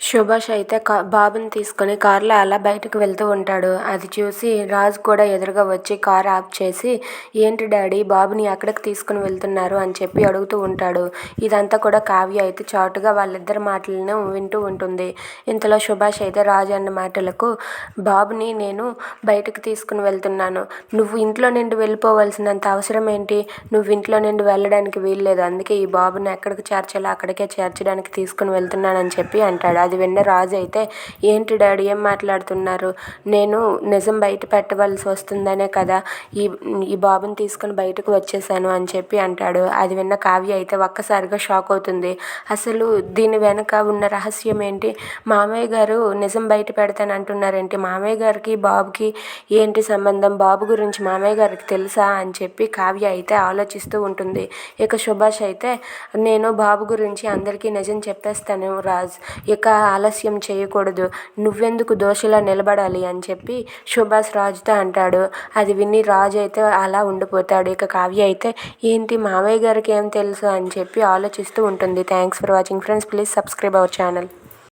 సుభాష్ అయితే బాబుని తీసుకొని కారులో అలా బయటకు వెళ్తూ ఉంటాడు. అది చూసి రాజు కూడా ఎదురుగా వచ్చి కారు ఆఫ్ చేసి, ఏంటి డాడీ బాబుని ఎక్కడికి తీసుకుని వెళ్తున్నారు అని చెప్పి అడుగుతూ ఉంటాడు. ఇదంతా కూడా కావ్య అయితే చాటుగా వాళ్ళిద్దరి మాటలను వింటూ ఉంటుంది. ఇంతలో సుభాష్ అయితే రాజు అన్న మాటలకు, బాబుని నేను బయటకు తీసుకుని వెళ్తున్నాను, నువ్వు ఇంట్లో నుండి వెళ్ళిపోవలసినంత అవసరం ఏంటి, నువ్వు ఇంట్లో నుండి వెళ్ళడానికి వీల్లేదు, అందుకే ఈ బాబుని ఎక్కడికి చేర్చాలో అక్కడికే చేర్చడానికి తీసుకుని వెళ్తున్నానని చెప్పి అంటాడు. అది విన్న రాజు అయితే, ఏంటి డాడీ ఏం మాట్లాడుతున్నారు, నేను నిజం బయట పెట్టవలసి వస్తుందనే కదా ఈ ఈ బాబుని తీసుకుని బయటకు వచ్చేసాను అని చెప్పి అంటాడు. అది విన్న కావ్య అయితే ఒక్కసారిగా షాక్ అవుతుంది. అసలు దీని వెనక ఉన్న రహస్యం ఏంటి, మామయ్య గారు నిజం బయట పెడతాను అంటున్నారేంటి, మామయ్య గారికి బాబుకి ఏంటి సంబంధం, బాబు గురించి మామయ్య గారికి తెలుసా అని చెప్పి కావ్య అయితే ఆలోచిస్తూ ఉంటుంది. ఇక సుభాష్ అయితే, నేను బాబు గురించి అందరికీ నిజం చెప్పేస్తాను రాజ్, ఇక ఆలస్యం చేయకూడదు, నువ్వెందుకు దోషిలా నిలబడాలి అని చెప్పి సుభాష్ రాజుతో అంటాడు. అది విని రాజు అయితే అలా ఉండిపోతాడు. ఇక కావ్య అయితే, ఏంటి మావయ్య గారికి ఏం తెలుసు అని చెప్పి ఆలోచిస్తూ ఉంటుంది. Thanks for watching friends, please subscribe our channel.